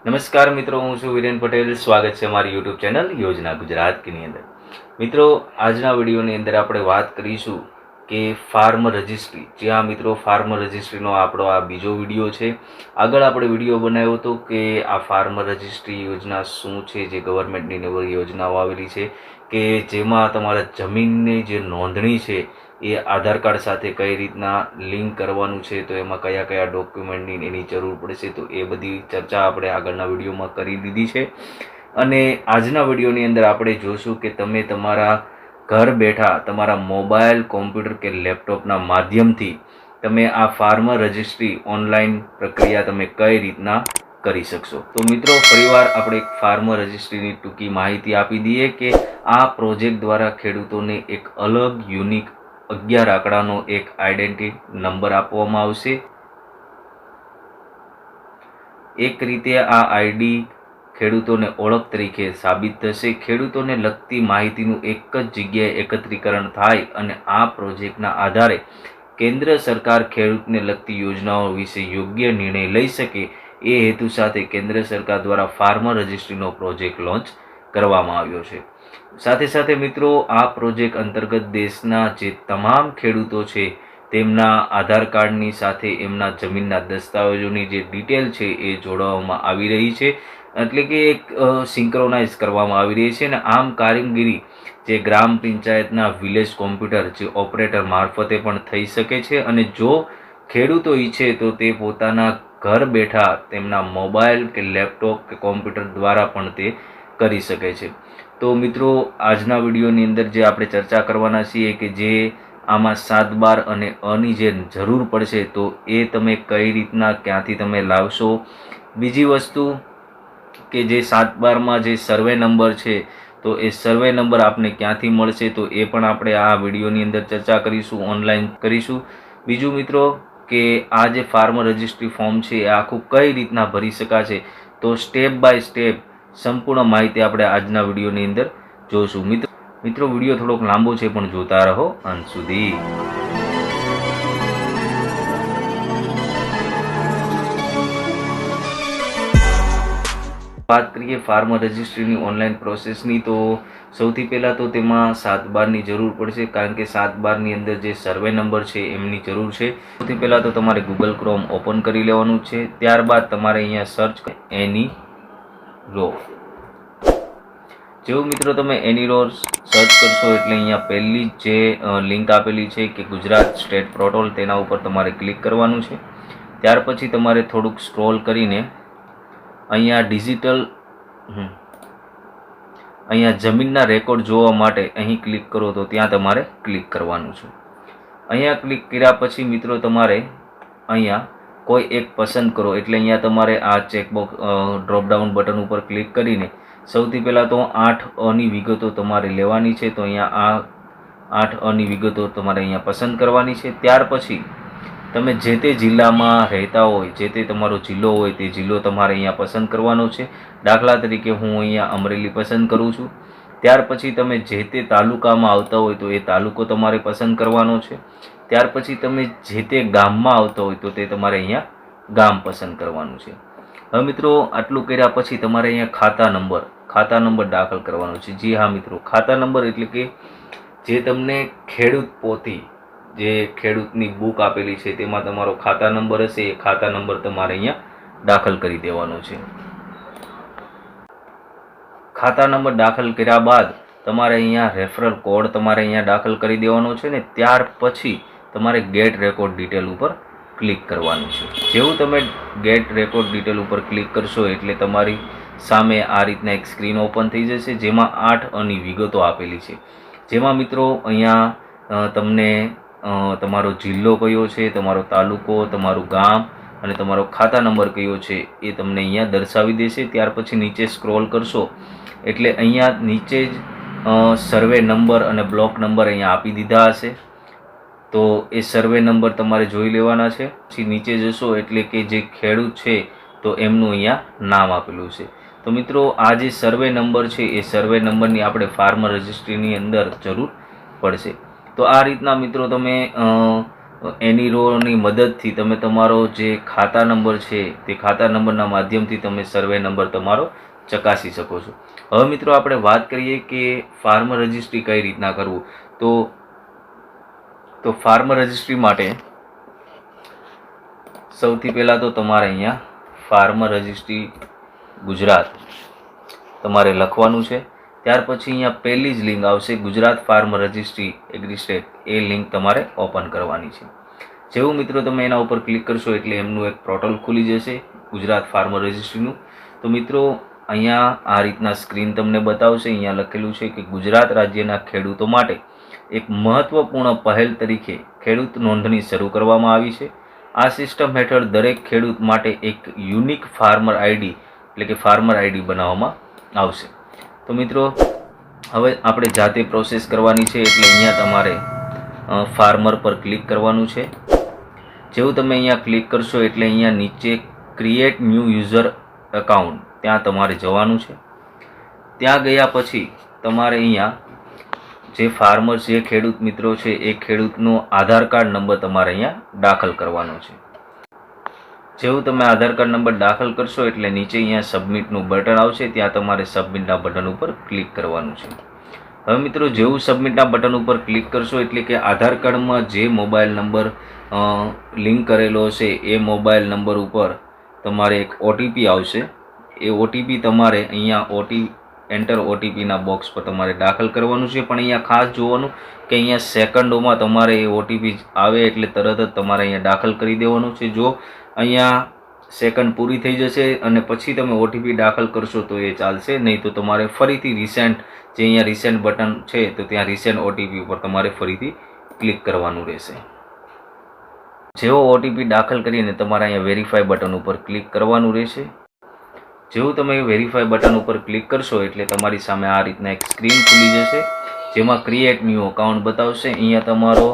નમસ્કાર મિત્રો, હું છું વિરેન પટેલ. સ્વાગત છે મારી યુટ્યુબ ચેનલ યોજના ગુજરાત ની અંદર. મિત્રો, આજના વિડીયોની અંદર આપણે વાત કરીશું કે ફાર્મ રજિસ્ટ્રી. જ્યાં મિત્રો ફાર્મ રજિસ્ટ્રીનો આપણો આ બીજો વિડીયો છે. આગળ આપણે વિડીયો બનાવ્યો હતો કે આ ફાર્મ રજિસ્ટ્રી યોજના શું છે, જે ગવર્મેન્ટની નવી યોજનાઓ આવેલી છે કે જેમાં તમારા જમીનની જે નોંધણી છે એ આધાર કાર્ડ સાથે કઈ રીતના લિંક કરવાનું છે, તો એમાં કયા કયા ડોક્યુમેન્ટની એની જરૂર પડશે, તો એ બધી ચર્ચા આપણે આગળના વિડીયોમાં કરી દીધી છે. અને આજના વિડીયોની અંદર આપણે જોશું કે તમે તમારા ઘર બેઠા તમારા મોબાઈલ, કોમ્પ્યુટર કે લેપટોપના માધ્યમથી તમે આ ફાર્મ રજિસ્ટ્રી ઓનલાઈન પ્રક્રિયા તમે કઈ રીતના કરી શકશો. તો મિત્રો, ફરીવાર આપણે ફાર્મ રજિસ્ટ્રીની ટૂંકી માહિતી આપી દઈએ કે આ પ્રોજેક્ટ દ્વારા ખેડૂતોને એક અલગ યુનિક 11 આંકડાનો એક આઈડેન્ટિટી નંબર આપવામાં આવશે. એક રીતે આ આઈડી ખેડૂતોને ઓળખ તરીકે સાબિત થશે. ખેડૂતોને લગતી માહિતીનું એક જ જગ્યાએ એકત્રીકરણ થાય અને આ પ્રોજેક્ટના આધારે કેન્દ્ર સરકાર ખેડૂતને લગતી યોજનાઓ વિશે યોગ્ય નિર્ણય લઈ શકે, એ હેતુ સાથે કેન્દ્ર સરકાર દ્વારા ફાર્મ રજિસ્ટ્રીનો પ્રોજેક્ટ લોન્ચ કરવામાં આવ્યો છે. સાથે સાથે મિત્રો, આ પ્રોજેક્ટ અંતર્ગત દેશના જે તમામ ખેડૂતો છે તેમના આધાર કાર્ડની સાથે એમના જમીનના દસ્તાવેજોની જે ડિટેલ છે એ જોડવામાં આવી રહી છે, એટલે કે એક સિંક્રોનાઇઝ કરવામાં આવી રહી છે. અને આમ કામગીરી જે ગ્રામ પંચાયતના વિલેજ કોમ્પ્યુટર જે ઓપરેટર મારફતે પણ થઈ શકે છે. અને જો ખેડૂતો ઈચ્છે તો તે પોતાના ઘર બેઠા તેમના મોબાઈલ કે લેપટોપ કે કોમ્પ્યુટર દ્વારા પણ તે કરી શકે છે. તો મિત્રો, આજના વિડીયોની અંદર જે આપણે ચર્ચા કરવાના છીએ કે જે આમાં 7/12 અને અની જે જરૂર પડશે, તો એ તમે કઈ રીતના ક્યાંથી તમે લાવશો. બીજી વસ્તુ કે જે 7/12માં જે સર્વે નંબર છે, તો એ સર્વે નંબર આપને ક્યાંથી મળશે, તો એ પણ આપણે આ વિડીયોની અંદર ચર્ચા કરીશું, ઓનલાઈન કરીશું. બીજું મિત્રો, કે આ જે ફાર્મ રજિસ્ટ્રી ફોર્મ છે એ આખું કઈ રીતના ભરી શકાશે, તો સ્ટેપ બાય સ્ટેપ સંપૂર્ણ માહિતી આપણે આજના વિડીયોની અંદર જોશું. મિત્રો, વિડીયો થોડોક લાંબો છે પણ જોતા રહો અંત સુધી. વાત કરીએ ફાર્મ રજિસ્ટ્રીની ઓનલાઈન પ્રોસેસની, તો સૌથી પહેલાં તો તેમાં 7/12ની જરૂર પડશે, કારણ કે 7/12ની અંદર જે સર્વે નંબર છે એમની જરૂર છે. સૌથી પહેલાં તો તમારે ગૂગલ ક્રોમ ઓપન કરી લેવાનું છે. ત્યારબાદ તમારે અહીંયા સર્ચ એની રો. જેવું મિત્રો તમે એની રો સર્ચ કરશો એટલે અહીંયા પહેલી જે લિંક આપેલી છે કે ગુજરાત સ્ટેટ પોર્ટલ, તેના ઉપર તમારે ક્લિક કરવાનું છે. ત્યાર પછી તમારે થોડુંક સ્ક્રોલ કરીને અહીંયા ડિજિટલ અહીંયા જમીનના રેકોર્ડ જોવા માટે અહીં ક્લિક કરો, તો ત્યાં તમારે ક્લિક કરવાનું છે. અહીંયા ક્લિક કર્યા પછી મિત્રો તમારે અહીંયા કોઈ એક પસંદ કરો, એટલે અહીંયા તમારે આ ચેકબોક્સ ડ્રોપડાઉન બટન ઉપર ક્લિક કરીને સૌથી પહેલાં તો 8અની વિગતો તમારે લેવાની છે. તો અહીંયા આ 8અની વિગતો તમારે અહીંયા પસંદ કરવાની છે. ત્યાર પછી તમે જે તે જિલ્લામાં રહેતા હોય, જે તે તમારો જિલ્લો હોય તે જિલ્લો તમારે અહીંયા પસંદ કરવાનો છે. દાખલા તરીકે હું અહીંયા અમરેલી પસંદ કરું છું. ત્યાર પછી તમે જે તે તાલુકામાં આવતા હોય તો એ તાલુકો તમારે પસંદ કરવાનો છે. ત્યાર પછી તમે જે તે ગામમાં આવતા હોય તો તે તમારે અહીંયા ગામ પસંદ કરવાનું છે. હવે મિત્રો, આટલું કર્યા પછી તમારે અહીંયા ખાતા નંબર દાખલ કરવાનો છે. જી હા મિત્રો, ખાતા નંબર એટલે કે જે તમને ખેડૂત પોથી, જે ખેડૂતની બુક આપેલી છે તેમાં તમારો ખાતા નંબર હશે, એ ખાતા નંબર તમારે અહીંયા દાખલ કરી દેવાનો છે. ખાતા નંબર દાખલ કર્યા બાદ તમારે અહીંયા રેફરલ કોડ તમારે અહીંયા દાખલ કરી દેવાનો છે ને ત્યાર પછી તમારે ગેટ રેકોર્ડ ડિટેલ ઉપર ક્લિક કરવાનું છે. જેવું તમે ગેટ રેકોર્ડ ડિટેલ ઉપર ક્લિક કરશો એટલે તમારી સામે આ રીતના એક સ્ક્રીન ઓપન થઈ જશે, જેમાં 8અની વિગતો આપેલી છે. જેમાં મિત્રો અહીંયા તમને તમારો જિલ્લો કયો છે, તમારો તાલુકો, તમારું ગામ અને તમારો ખાતા નંબર કયો છે એ તમને અહીંયા દર્શાવી દેશે. ત્યાર પછી નીચે સ્ક્રોલ કરશો એટલે અહીંયા નીચે જ સર્વે નંબર અને બ્લોક નંબર અહીંયા આપી દીધા હશે, તો એ સર્વે નંબર તમારે જોઈ લેવાના છે. પછી નીચે જશો એટલે કે જે ખેડૂત છે તો એમનું અહીંયા નામ આપેલું છે. તો મિત્રો, આ જે સર્વે નંબર છે એ સર્વે નંબરની આપણે ફાર્મ રજિસ્ટ્રીની અંદર જરૂર પડશે. તો આ રીતના મિત્રો તમે એની રોની મદદથી તમે તમારો જે ખાતા નંબર છે તે ખાતા નંબરના માધ્યમથી તમે સર્વે નંબર તમારો ચકાસી શકો છો. હવે મિત્રો આપણે વાત કરીએ કે ફાર્મર રજિસ્ટ્રી કઈ રીતના કરવું. તો ફાર્મર રજિસ્ટ્રી માટે સૌથી પહેલાં તો તમારે અહીંયા ફાર્મર રજિસ્ટ્રી ગુજરાત તમારે લખવાનું છે. ત્યાર પછી અહીંયા પહેલી જ લિંક આવશે Gujarat farmer registry agri state, એ લિંક તમારે ઓપન કરવાની છે. જેવું મિત્રો તમે એના ઉપર ક્લિક કરશો એટલે એમનું એક પોર્ટલ ખુલી જશે ગુજરાત ફાર્મર રજિસ્ટ્રીનું. તો મિત્રો અહીંયા આ રીતના સ્ક્રીન તમને બતાવશે. અહીંયા લખેલું છે કે ગુજરાત રાજ્યના ખેડૂતો માટે એક મહત્વપૂર્ણ પહેલ તરીકે ખેડૂત નોંધણી શરૂ કરવામાં આવી છે. આ સિસ્ટમ હેઠળ દરેક ખેડૂત માટે એક યુનિક ફાર્મર આઈડી એટલે કે ફાર્મર આઈડી બનાવવામાં આવશે. તો મિત્રો હવે આપણે જાતે પ્રોસેસ કરવાની છે એટલે અહીંયા તમારે ફાર્મર પર ક્લિક કરવાનું છે. જેવું તમે અહીંયા ક્લિક કરશો એટલે અહીંયા નીચે ક્રિએટ ન્યૂ યુઝર એકાઉન્ટ ત્યાં તમારે જવાનું છે. ત્યાં ગયા પછી તમારે અહીંયા જે ફાર્મર જે ખેડૂત મિત્રો છે એ ખેડૂતનો આધાર કાર્ડ નંબર તમારે અહીંયા દાખલ કરવાનો છે. જેવું તમે આધાર કાર્ડ નંબર દાખલ કરશો એટલે નીચે અહીંયા સબમિટનું બટન આવશે, ત્યાં તમારે સબમિટના બટન ઉપર ક્લિક કરવાનું છે. હવે મિત્રો જેવું સબમિટના બટન ઉપર ક્લિક કરશો એટલે કે આધાર કાર્ડમાં જે મોબાઈલ નંબર લિંક કરેલો હશે એ મોબાઈલ નંબર ઉપર તમારે એક ઓટીપી આવશે. એ ઓટીપી તમારે અહીંયા એન્ટર ઓટીપીના બોક્સ પર તમારે દાખલ કરવાનું છે. પણ અહીંયા ખાસ જોવાનું કે અહીંયા સેકન્ડોમાં તમારે એ ઓટીપી આવે એટલે તરત જ તમારે અહીંયા દાખલ કરી દેવાનું છે. જો અહીંયા સેકન્ડ પૂરી થઈ જશે અને પછી તમે ઓટીપી દાખલ કરશો તો એ ચાલશે, નહીં તો તમારે ફરીથી રિસેન્ટ જે અહીંયા રિસેન્ટ બટન છે તો ત્યાં રિસેન્ટ ઓટીપી ઉપર તમારે ફરીથી ક્લિક કરવાનું રહેશે. જેવો ઓટીપી દાખલ કરીને તમારે અહીંયા વેરીફાઈ બટન ઉપર ક્લિક કરવાનું રહેશે. જેવું તમે વેરીફાઈ બટન ઉપર ક્લિક કરશો એટલે તમારી સામે આ રીતના એક સ્ક્રીન ખુલી જશે જેમાં ક્રિએટ ન્યૂ અકાઉન્ટ બતાવશે. અહીંયા તમારો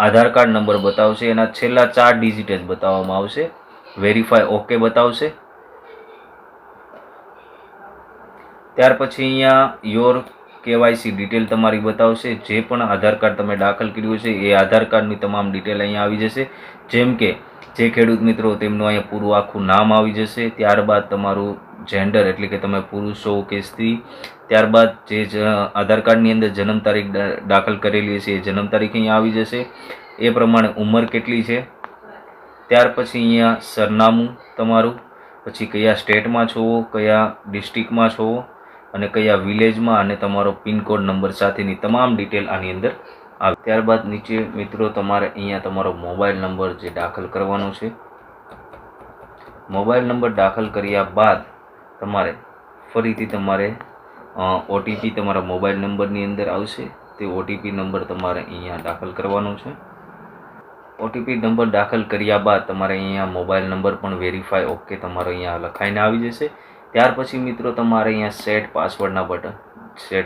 આધાર કાર્ડ નંબર બતાવશે, એના છેલ્લા 4 ડિજિટ જ બતાવવામાં આવશે. વેરીફાઈ ઓકે બતાવશે. ત્યાર પછી અહીંયા યોર કેવાયસી ડિટેલ તમારી બતાવશે. જે પણ આધાર કાર્ડ તમે દાખલ કર્યું છે એ આધાર કાર્ડની તમામ ડિટેલ અહીંયા આવી જશે. જેમ કે જે ખેડૂત મિત્રો તેમનું અહીંયા પૂરું આખું નામ આવી જશે. ત્યારબાદ તમારું જેન્ડર એટલે કે તમે પુરુષ હો કે સ્ત્રી. ત્યારબાદ જે આધાર કાર્ડની અંદર જન્મ તારીખ દાખલ કરેલી છે એ જન્મ તારીખ અહીંયા આવી જશે. એ પ્રમાણે ઉંમર કેટલી છે. ત્યાર પછી અહીંયા સરનામું તમારું, પછી કયા સ્ટેટમાં છો, કયા ડિસ્ટ્રિક્ટમાં છો અને કયા વિલેજમાં, અને તમારો પિનકોડ નંબર સાથેની તમામ ડિટેલ આની અંદર આવે. ત્યારબાદ નીચે મિત્રો તમારે અહીંયા તમારો મોબાઈલ નંબર જે દાખલ કરવાનો છે. મોબાઈલ નંબર દાખલ કર્યા બાદ તમારે ફરીથી તમારે ઓટીપી તમારા મોબાઈલ નંબરની અંદર આવશે. તે ઓટીપી નંબર તમારે અહીંયા દાખલ કરવાનો છે. ઓટીપી નંબર દાખલ કર્યા બાદ તમારે અહીંયા મોબાઈલ નંબર પણ વેરીફાઈ ઓકે તમારો અહીંયા લખાઈને આવી જશે. ત્યાર પછી મિત્રો તમારે અહીંયા સેટ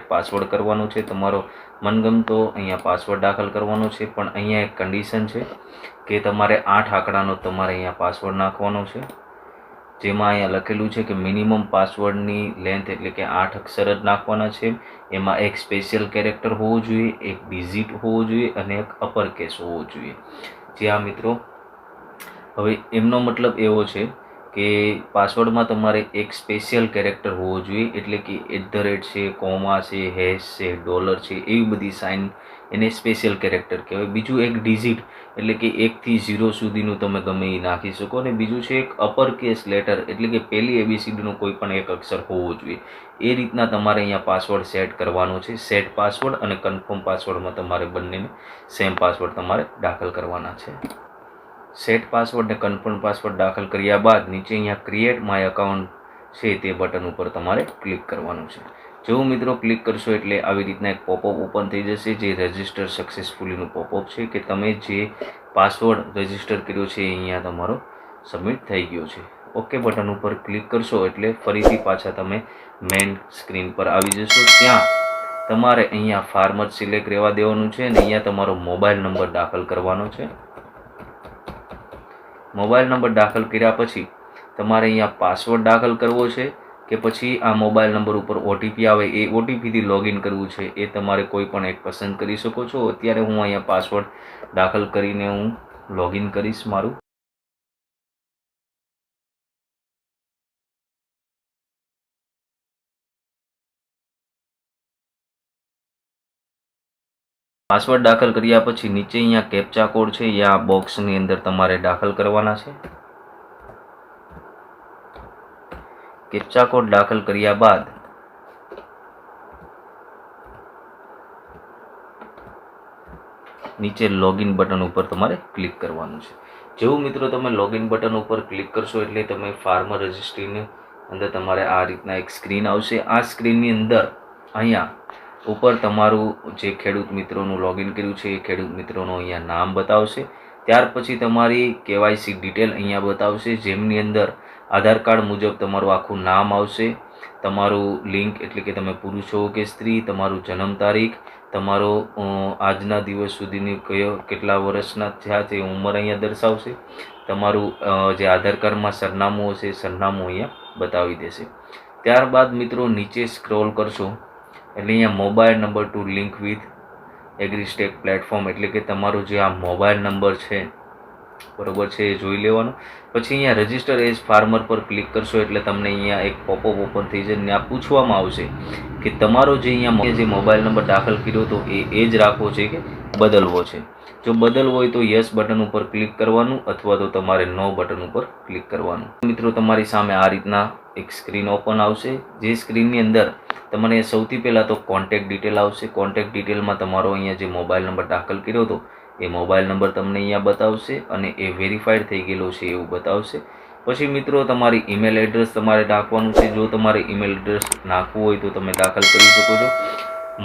પાસવર્ડ કરવાનો છે. તમારો મનગમતો અહીંયા પાસવર્ડ દાખલ કરવાનો છે. પણ અહીંયા એક કન્ડિશન છે કે તમારે 8 આંકડાનો તમારે અહીંયા પાસવર્ડ નાખવાનો છે. જેમાં અહીંયા લખેલું છે કે મિનિમમ પાસવર્ડની લેન્થ એટલે કે 8 અક્ષર જ નાખવાના છે. એમાં એક સ્પેશિયલ કેરેક્ટર હોવું જોઈએ, એક ડિજિટ હોવો જોઈએ અને એક અપર કેસ હોવો જોઈએ. જ્યાં મિત્રો હવે એમનો મતલબ એવો છે કે પાસવર્ડમાં તમારે એક સ્પેશિયલ કેરેક્ટર હોવો જોઈએ, એટલે કે @ છે, કોમા છે, હેશ છે, ડોલર છે, એવી બધી સાઇન એને સ્પેશિયલ કેરેક્ટર કહેવાય. બીજું એક ડિજિટ એટલે કે 1 થી 0 સુધીનું તમે ગમે એ નાખી શકો. અને બીજું છે એક અપર કેસ લેટર એટલે કે પહેલી ABCDનો કોઈ પણ એક અક્ષર હોવો જોઈએ. એ રીતના તમારે અહીંયા પાસવર્ડ સેટ કરવાનો છે. સેટ પાસવર્ડ અને કન્ફર્મ પાસવર્ડમાં તમારે બંનેને સેમ પાસવર્ડ તમારે દાખલ કરવાના છે. સેટ પાસવર્ડ ને કન્ફર્મ પાસવર્ડ દાખલ કર્યા બાદ નીચે અહીંયા ક્રિએટ માય અકાઉન્ટ છે તે બટન ઉપર તમારે ક્લિક કરવાનું છે. જેવું મિત્રો ક્લિક કરશો એટલે આવી રીતના એક પોપઅપ ઓપન થઈ જશે જે રજિસ્ટર સક્સેસફુલીનું પોપઅપ છે કે તમે જે પાસવર્ડ રજિસ્ટર કર્યો છે એ અહીંયા તમારો સબમિટ થઈ ગયો છે. ઓકે બટન ઉપર ક્લિક કરશો એટલે ફરીથી પાછા તમે મેઇન સ્ક્રીન પર આવી જશો. ત્યાં તમારે અહીંયા ફાર્મર સિલેક્ટ રહેવા દેવાનું છે અને અહીંયા તમારો મોબાઈલ નંબર દાખલ કરવાનો છે. મોબાઈલ નંબર દાખલ કર્યા પછી તમારે અહીંયા પાસવર્ડ દાખલ કરવો છે કે પછી આ મોબાઈલ નંબર ઉપર ઓટીપી આવે એ ઓટીપીથી લોગિન કરવું છે એ તમારે કોઈ પણ એક પસંદ કરી શકો છો. અત્યારે હું અહીંયા પાસવર્ડ દાખલ કરીને હું લોગિન કરીશ મારું. પાસવર્ડ દાખલ કર્યા પછી નીચે અહીંયા કેપ્ચા કોડ છે એ આ બોક્સની અંદર તમારે દાખલ કરવાના છે. કેપ્ચા કોડ દાખલ કર્યા બાદ નીચે લોગિન બટન ઉપર તમારે ક્લિક કરવાનું છે. જેવું મિત્રો તમે લોગિન બટન ઉપર ક્લિક કરશો એટલે તમે ફાર્મર રજિસ્ટ્રીની અંદર તમારે આ રીતના એક સ્ક્રીન આવશે. આ સ્ક્રીનની અંદર અહીંયા ઉપર તમારું જે ખેડૂત મિત્રોનું લોગિન કર્યું છે એ ખેડૂત મિત્રોનું અહીંયા નામ બતાવશે. ત્યાર પછી તમારી કેવાયસી ડિટેલ અહીંયા બતાવશે, જેમની અંદર આધાર કાર્ડ મુજબ તમારું આખું નામ આવશે, તમારું લિંક એટલે કે તમે પુરુષ હો કે સ્ત્રી, તમારું જન્મ તારીખ, તમારો આજના દિવસ સુધીની કેટલા વર્ષના થયા તે ઉંમર અહીંયા દર્શાવશે, તમારું જે આધાર કાર્ડમાં સરનામું હશે સરનામું અહીંયા બતાવી દેશે. ત્યારબાદ મિત્રો નીચે સ્ક્રોલ કરશો એટલે અહીંયા mobile number to link with AgriStack platform એટલે કે તમારો જે આ મોબાઈલ નંબર છે બરોબર છે એ જોઈ લેવાનો. પછી અહીંયા રજિસ્ટર એઝ ફાર્મર પર ક્લિક કરશો એટલે તમને અહીંયા એક પોપઅપ ઓપન થઈ જાય. ત્યાં પૂછવામાં આવશે કે તમારો જે અહીંયા જે મોબાઈલ નંબર દાખલ કર્યો તો એ જ રાખવો છે કે બદલવો છે. જો બદલવો હોય તો યસ બટન ઉપર ક્લિક કરવાનું અથવા તો તમારે નો બટન ઉપર ક્લિક કરવાનું. મિત્રો તમારી સામે આ રીતના એક સ્ક્રીન ઓપન આવશે, જે સ્ક્રીનની અંદર તમારે સૌથી પહેલાં તો કોન્ટેક્ટ ડિટેલ આવશે. કોન્ટેક્ટ ડિટેલમાં તમારો અહીંયા જે મોબાઈલ નંબર દાખલ કર્યો હતો એ મોબાઈલ નંબર તમને અહીંયા બતાવશે અને એ વેરીફાઈડ થઈ ગયેલો છે એવું બતાવશે. પછી મિત્રો તમારી ઈમેલ એડ્રેસ તમારે નાખવાનું છે. જો તમારે ઈમેલ એડ્રેસ નાખવું હોય તો તમે દાખલ કરી શકો છો.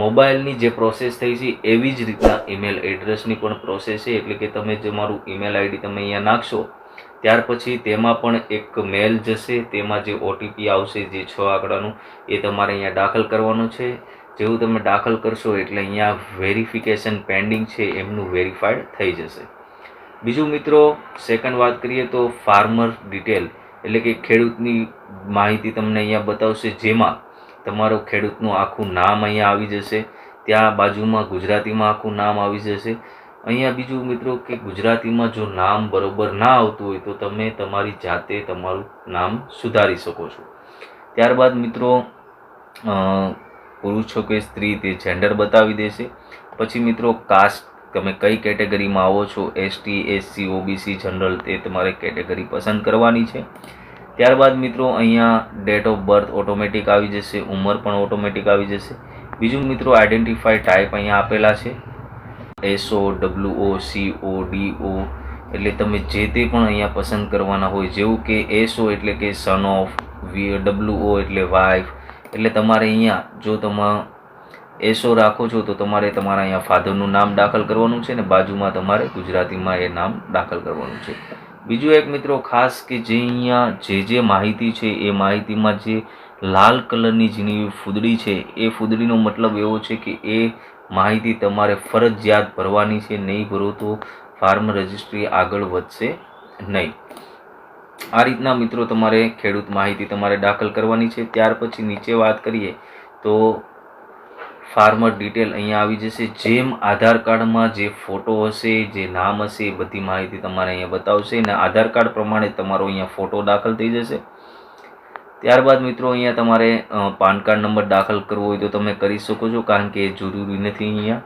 મોબાઈલની જે પ્રોસેસ થઈ છે એવી જ રીતના ઈમેલ એડ્રેસની પણ પ્રોસેસ છે, એટલે કે તમે તમારું ઈમેલ આઈડી તમે અહીંયા નાખશો ત્યાર પછી તેમાં પણ એક મેલ જશે, તેમાં જે ઓટીપી આવશે જે 6 આંકડાનું એ તમારે અહીંયા દાખલ કરવાનું છે. જેવું તમે દાખલ કરશો એટલે અહીંયા વેરિફિકેશન પેન્ડિંગ છે એમનું વેરીફાઈડ થઈ જશે. બીજું મિત્રો સેકન્ડ વાત કરીએ તો ફાર્મર ડિટેલ એટલે કે ખેડૂતની માહિતી તમને અહીંયા બતાવશે, જેમાં તમારો ખેડૂતનું આખું નામ અહીંયા આવી જશે. ત્યાં બાજુમાં ગુજરાતીમાં આખું નામ આવી જશે. અહીંયા બીજું મિત્રો કે ગુજરાતીમાં જો નામ બરોબર ના આવતું હોય તો તમે તમારી જાતે તમારું નામ સુધારી શકો છો. ત્યારબાદ મિત્રો પુરુષ છો કે સ્ત્રી તે જેન્ડર બતાવી દેશે. પછી મિત્રો કાસ્ટ તમે કઈ કેટેગરીમાં આવો છો, એસટી, એસસી, ઓબીસી, જનરલ તે તમારે કેટેગરી પસંદ કરવાની છે. ત્યારબાદ મિત્રો અહીંયા ડેટ ઓફ બર્થ ઓટોમેટિક આવી જશે, ઉંમર પણ ઓટોમેટિક આવી જશે. બીજું મિત્રો આઈડેન્ટિફાઈ ટાઈપ અહીંયા આપેલા છે, SO, WO, CO, DO એટલે તમે જે તે પણ અહીંયા પસંદ કરવાના હોય. જેવું કે SO એટલે કે સન ઓફ, WO એટલે વાઇફ, એટલે તમારે અહીંયા જો તમે SO રાખો છો તો તમારે તમારા અહીંયા ફાધરનું નામ દાખલ કરવાનું છે ને બાજુમાં તમારે ગુજરાતીમાં એ નામ દાખલ કરવાનું છે. બીજું એક મિત્રો ખાસ કે જે અહીંયા જે માહિતી છે એ માહિતીમાં જે લાલ કલરની જેની ફૂદડી છે એ ફૂદડીનો મતલબ એવો છે કે એ માહિતી તમારે ફરજિયાત ભરવાની છે. નહીં ભરો તો ફાર્મ રજિસ્ટ્રી આગળ વધશે નહીં. આ રીતના મિત્રો તમારે ખેડૂત માહિતી તમારે દાખલ કરવાની છે. ત્યાર પછી નીચે વાત કરીએ તો ફાર્મર ડિટેલ અહીંયા આવી જશે. જેમ આધાર કાર્ડમાં જે ફોટો હશે, જે નામ હશે એ બધી માહિતી તમારે અહીંયા બતાવશે અને આધાર કાર્ડ પ્રમાણે તમારો અહીંયા ફોટો દાખલ થઈ જશે. ત્યારબાદ મિત્રો અહીંયા તમારે પાન કાર્ડ નંબર દાખલ કરવો હોય તો તમે કરી શકો છો, કારણ કે એ જરૂરી નથી અહીંયા.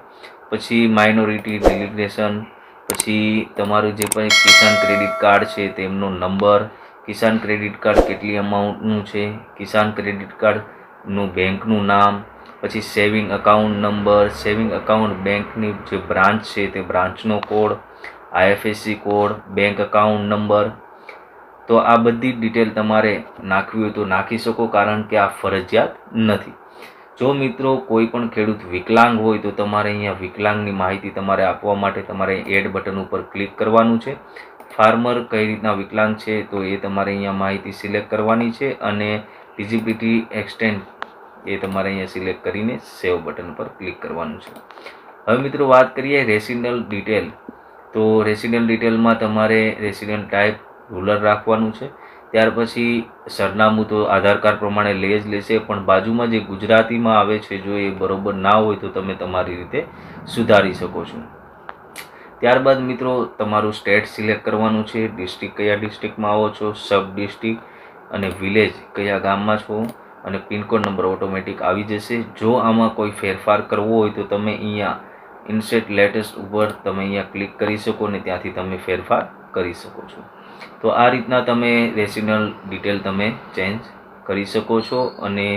પછી માઇનોરિટી ડિલિગ્રેશન, પછી તમારું જે પણ કિસાન ક્રેડિટ કાર્ડ છે તેમનો નંબર, કિસાન ક્રેડિટ કાર્ડ કેટલી અમાઉન્ટનું છે, કિસાન ક્રેડિટ કાર્ડનું બેંકનું નામ, પછી saving account number, saving account બેંકની જે બ્રાન્ચ છે તે બ્રાન્ચનો code, IFSC code, bank account number. તો આ બધી ડિટેલ તમારે નાખવી હોય તો નાખી શકો, કારણ કે આ ફરજિયાત નથી. જો મિત્રો કોઈ પણ ખેડૂત વિકલાંગ હોય તો તમારે અહીંયા વિકલાંગની માહિતી તમારે આપવા માટે તમારે એડ બટન ઉપર ક્લિક કરવાનું છે. ફાર્મર કઈ રીતના વિકલાંગ છે તો એ તમારે અહીંયા માહિતી સિલેક્ટ કરવાની છે અને ડિઝેબિલિટી એક્સટેન્ડ એ તમારે અહીંયા સિલેક્ટ કરીને સેવ બટન પર ક્લિક કરવાનું છે. હવે મિત્રો વાત કરીએ રેસિડન્ટ ડિટેલ. તો રેસિડન્ટ ડિટેલમાં તમારે રેસિડન્ટ ટાઈપ રૂરલ રાખવાનું છે. ત્યાર પછી સરનામું તો આધાર કાર્ડ પ્રમાણે લે જ લેશે, પણ બાજુમાં જે ગુજરાતીમાં આવે છે જો એ બરોબર ના હોય તો તમે તમારી રીતે સુધારી શકો છો. ત્યારબાદ મિત્રો તમારું સ્ટેટ સિલેક્ટ કરવાનું છે, ડિસ્ટ્રિક્ટ કયા ડિસ્ટ્રિક્ટમાં આવો છો, સબ ડિસ્ટ્રિક્ટ અને વિલેજ કયા ગામમાં છો, અને પિનકોડ નંબર ઓટોમેટિક આવી જશે. જો આમાં કોઈ ફેરફાર કરવો હોય તો તમે અહીંયા ઇન્સર્ટ લેટેસ્ટ ઉપર તમે અહીંયા ક્લિક કરી શકો અને ત્યાંથી તમે ફેરફાર કરી શકો છો. તો આ રીતના તમે રેસિડન્શિયલ ડિટેલ તમે ચેન્જ કરી શકો છો. અને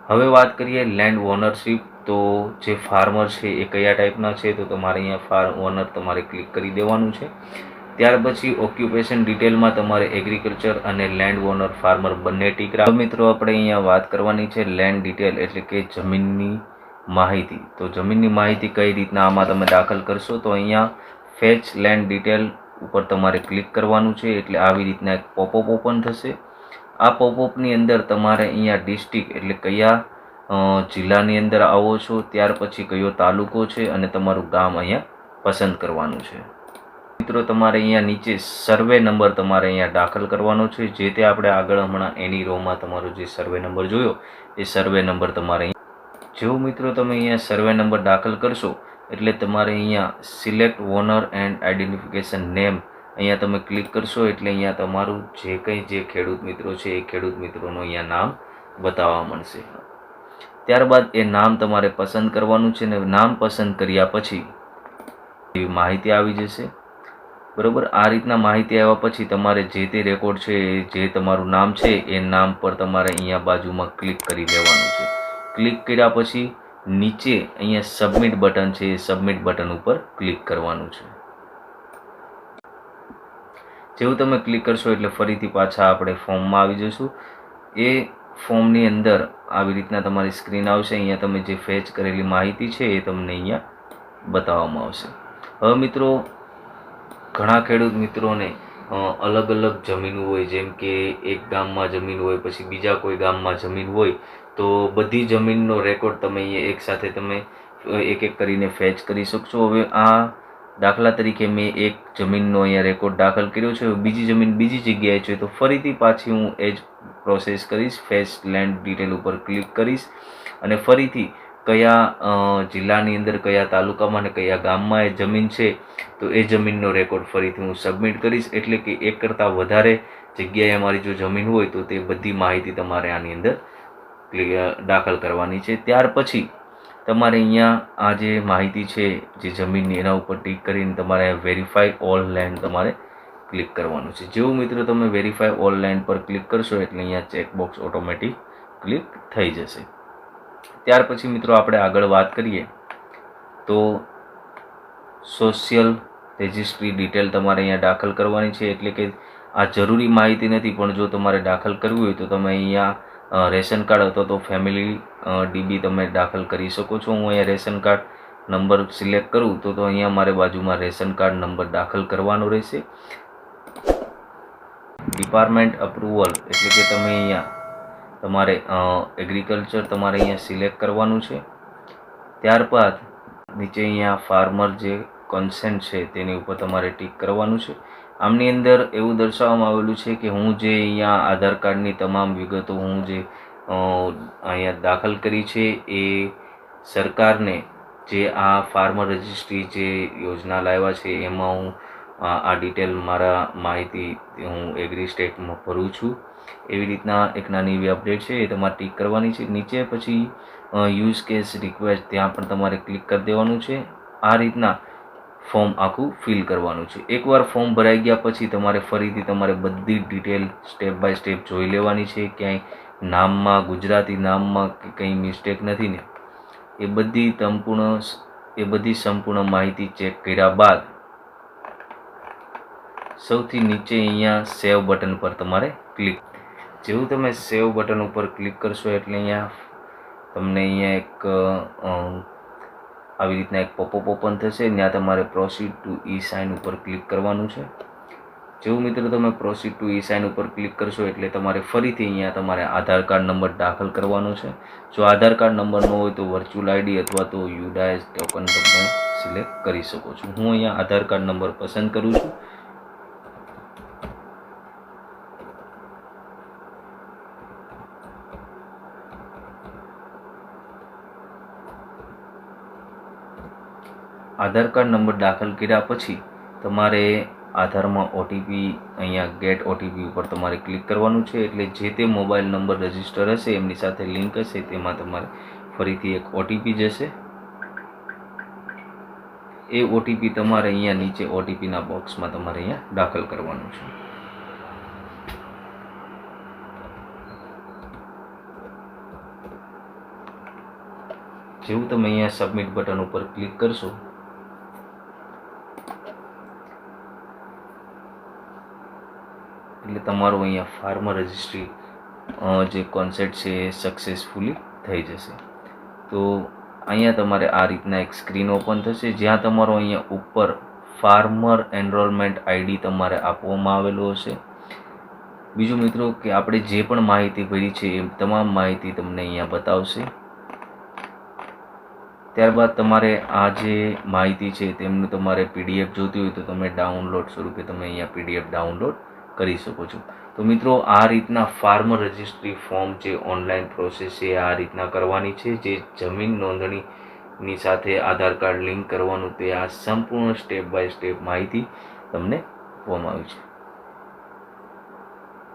હવે વાત કરીએ લેન્ડ ઓનરશીપ. તો જે ફાર્મર છે એ કયા ટાઈપના છે, તો તમારે અહીંયા ફાર્મ ઓનર તમારે ક્લિક કરી દેવાનું છે. ત્યાર પછી ઓક્યુપેશન ડિટેલમાં તમારે એગ્રીકલ્ચર અને લેન્ડ ઓનર ફાર્મર બંને ટીક રાખો. મિત્રો આપણે અહીંયા વાત કરવાની છે લેન્ડ ડિટેલ એટલે કે જમીનની માહિતી. તો જમીનની માહિતી કઈ રીતના આમાં તમે દાખલ કરશો, તો અહીંયા ફેચ લેન્ડ ડિટેલ ઉપર તમારે ક્લિક કરવાનું છે. એટલે આવી રીતના એક પોપઅપ ઓપન થશે. આ પોપઅપની અંદર તમારે અહીંયા ડિસ્ટ્રિક્ટ એટલે કયા જિલ્લાની અંદર આવો છો, ત્યાર પછી કયો તાલુકો છે અને તમારું ગામ અહીંયા પસંદ કરવાનું છે. મિત્રો તમારે અહીંયા નીચે સર્વે નંબર તમારે અહીંયા દાખલ કરવાનો છે. જે તે આપણે આગળ હમણાં એની રોમાં તમારો જે સર્વે નંબર જોયો એ સર્વે નંબર તમારે જેવું મિત્રો તમે અહીંયા સર્વે નંબર દાખલ કરશો એટલે તમારે અહીંયા select honour and identification name અહીંયા તમે ક્લિક કરશો એટલે અહીંયા તમારું જે કંઈ જે ખેડૂત મિત્રો છે એ ખેડૂત મિત્રોનું અહીંયા નામ બતાવવા મળશે. ત્યારબાદ એ નામ તમારે પસંદ કરવાનું છે ને નામ પસંદ કર્યા પછી એવી માહિતી આવી જશે. બરોબર, આ રીતના માહિતી આવ્યા પછી તમારે જે તે રેકોર્ડ છે જે તમારું નામ છે એ નામ પર તમારે અહીંયા બાજુમાં ક્લિક કરી લેવાનું છે. ક્લિક કર્યા પછી નીચે અહીંયા સબમિટ બટન છે એ સબમિટ બટન ઉપર ક્લિક કરવાનું છે. જેવું તમે ક્લિક કરશો એટલે ફરીથી પાછા આપણે ફોર્મમાં આવી જઈશું. એ ફોર્મની અંદર આવી રીતના તમારી સ્ક્રીન આવશે. અહીંયા તમે જે ફેચ કરેલી માહિતી છે એ તમને અહીંયા બતાવવામાં આવશે. હવે મિત્રો ઘણા ખેડૂત મિત્રોને અલગ અલગ જમીન હોય, જેમ કે એક ગામમાં જમીન હોય પછી બીજા કોઈ ગામમાં જમીન હોય, તો બધી જમીનનો રેકોર્ડ તમે અહીંયા એકસાથે તમે એક એક કરીને ફેચ કરી શકશો. હવે આ દાખલા તરીકે મેં એક જમીનનો અહીંયા રેકોર્ડ દાખલ કર્યો છે, બીજી જમીન બીજી જગ્યાએ છે, તો ફરીથી પાછી હું એ જ પ્રોસેસ કરીશ. ફેચ લેન્ડ ડિટેલ ઉપર ક્લિક કરીશ અને ફરીથી કયા જિલ્લાની અંદર કયા તાલુકામાં અને કયા ગામમાં એ જમીન છે તો એ જમીનનો રેકોર્ડ ફરીથી હું સબમિટ કરીશ. એટલે કે એક કરતાં વધારે જગ્યાએ અમારી જો જમીન હોય તો તે બધી માહિતી તમારે આની અંદર દાખલ કરવાની છે. ત્યાર પછી તમારે અહીંયા આ જે માહિતી છે જે જમીનની એના ઉપર ટીક કરીને તમારે વેરીફાઈ ઓલ લેન્ડ તમારે ક્લિક કરવાનું છે. જેવું મિત્રો તમે વેરીફાઈ ઓલ લેન્ડ પર ક્લિક કરશો એટલે અહીંયા ચેકબોક્સ ઓટોમેટિક ક્લિક થઈ જશે. ત્યાર પછી મિત્રો આપણે આગળ વાત કરીએ તો સોશિયલ રજિસ્ટ્રી ડિટેલ તમારે અહીંયા દાખલ કરવાની છે. એટલે કે આ જરૂરી માહિતી નથી, પણ જો તમારે દાખલ કરવી હોય તો તમે અહીંયા રેશન કાર્ડ અથવા તો ફેમિલી ડીબી તમે દાખલ કરી શકો છો. હું અહીંયા રેશન કાર્ડ નંબર સિલેક્ટ કરું તો અહીંયા મારે બાજુમાં રેશન કાર્ડ નંબર દાખલ કરવાનો રહેશે. ડિપાર્ટમેન્ટ અપ્રુવલ એટલે કે તમે અહીંયા તમારે એગ્રીકલ્ચર તમારે અહીંયા સિલેક્ટ કરવાનું છે. ત્યારબાદ નીચે અહીંયા ફાર્મર જે કન્સેન્ટ છે તેની ઉપર તમારે ટીક કરવાનું છે. આમની અંદર એવું દર્શાવવામાં આવેલું છે કે હું જે અહીંયા આધાર કાર્ડની તમામ વિગતો હું જે અહીંયા દાખલ કરી છે એ સરકારને જે આ ફાર્મર રજિસ્ટ્રી જે યોજના લાવ્યા છે એમાં હું આ ડિટેલ મારા માહિતી હું એગ્રી સ્ટેટમાં ભરું છું. એવી રીતના એક નાની એવી અપડેટ છે એ તમારે ટીક કરવાની છે. નીચે પછી યુઝ કેસ રિક્વેસ્ટ ત્યાં પણ તમારે ક્લિક કરી દેવાનું છે. આ રીતના ફોર્મ આખું ફિલ કરવાનું છે. એકવાર ફોર્મ ભરાઈ ગયા પછી તમારે ફરીથી તમારે બધી ડિટેલ સ્ટેપ બાય સ્ટેપ જોઈ લેવાની છે. ક્યાંય નામમાં ગુજરાતી નામમાં કંઈ મિસ્ટેક નથી ને એ બધી સંપૂર્ણ માહિતી ચેક કર્યા બાદ સૌથી નીચે અહીંયા સેવ બટન પર તમારે ક્લિક. જેવું તમે સેવ બટન ઉપર ક્લિક કરશો એટલે અહીંયા તમને અહીંયા એક આવી રીતના એક પોપઅપ ઓપન થશે. ત્યાં તમારે પ્રોસીડ ટુ ઈ સાઇન ઉપર ક્લિક કરવાનું છે. જેવું મિત્રો તમે પ્રોસીડ ટુ ઈ સાઇન ઉપર ક્લિક કરશો એટલે તમારે ફરીથી અહીંયા તમારે આધાર કાર્ડ નંબર દાખલ કરવાનો છે. જો આધાર કાર્ડ નંબર ન હોય તો વર્ચ્યુઅલ આઈડી અથવા તો યુડાઇસ ટોકન તમે સિલેક્ટ કરી શકો છો. હું અહીંયા આધાર કાર્ડ નંબર પસંદ કરું છું. આધાર કાર્ડ નંબર દાખલ કર્યા પછી તમારે આધારમાં ઓટીપી અહીંયા ગેટ ઓટીપી ઉપર તમારે ક્લિક કરવાનું છે. એટલે જે તે મોબાઈલ નંબર રજિસ્ટર હશે એમની સાથે લિંક હશે તેમાં તમારે ફરીથી એક ઓટીપી જશે. એ ઓટીપી તમારે અહીંયા નીચે ઓટીપીના બોક્સમાં તમારે અહીંયા દાખલ કરવાનું છે. જેવું તમે અહીંયા સબમિટ બટન ઉપર ક્લિક કરશો એટલે તમારું અહીંયા ફાર્મર રજિસ્ટ્રી જે કોન્સેપ્ટ છે એ સક્સેસફુલી થઈ જશે. તો અહીંયા તમારે આ રીતના એક સ્ક્રીન ઓપન થશે જ્યાં તમારો અહીંયા ઉપર ફાર્મર એનરોલમેન્ટ આઈડી તમારે આપવામાં આવેલો હશે. બીજું મિત્રો કે આપણે જે પણ માહિતી ભરી છે એ તમામ માહિતી તમને અહીંયા બતાવશે. ત્યારબાદ તમારે આ જે માહિતી છે તેમનું તમારે પીડીએફ જોતી હોય તો તમે ડાઉનલોડ સ્વરૂપે તમે અહીંયા પીડીએફ ડાઉનલોડ કરી શકો છો. તો મિત્રો આ રીતના ફાર્મર રજિસ્ટ્રી ફોર્મ જે ઓનલાઈન પ્રોસેસ છે આ રીતના કરવાની છે. જે જમીન નોંધણીની સાથે આધાર કાર્ડ લિંક કરવાનું તે આ સંપૂર્ણ સ્ટેપ બાય સ્ટેપ માહિતી તમને આપવામાં આવી છે.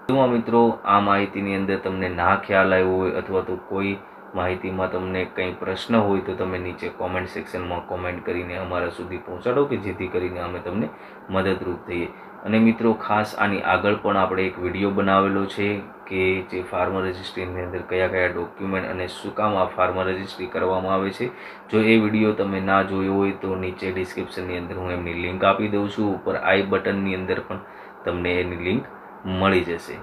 વધુમાં મિત્રો આ માહિતીની અંદર તમને ના ખ્યાલ આવ્યો હોય અથવા તો કોઈ માહિતીમાં તમને કંઈ પ્રશ્ન હોય તો તમે નીચે કોમેન્ટ સેક્શનમાં કોમેન્ટ કરીને અમારા સુધી પહોંચાડો કે જેથી કરીને અમે તમને મદદરૂપ થઈએ. અને મિત્રો ખાસ આની આગળ પણ આપણે એક વિડીયો બનાવેલો છે કે જે ફાર્મર રજિસ્ટ્રીની અંદર કયા કયા ડોક્યુમેન્ટ અને શું કામ આ ફાર્મર રજિસ્ટ્રી કરવામાં આવે છે. જો એ વિડીયો તમે ના જોયો હોય તો નીચે ડિસ્ક્રિપ્શનની અંદર હું એમની લિંક આપી દઉં છું. ઉપર આઈ બટનની અંદર પણ તમને એની લિંક મળી જશે.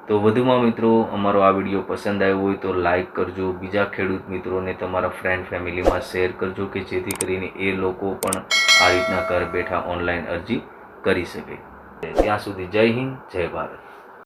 તો વધુમાં મિત્રો અમારો આ વિડીયો પસંદ આવ્યો હોય તો લાઈક કરજો, બીજા ખેડૂત મિત્રોને તમારા ફ્રેન્ડ ફેમિલીમાં શેર કરજો કે જેથી કરીને એ લોકો પણ આ રીતના ઘર બેઠા ઓનલાઈન અરજી કરી શકે. ત્યાં સુધી જય હિન્દ, જય ભારત.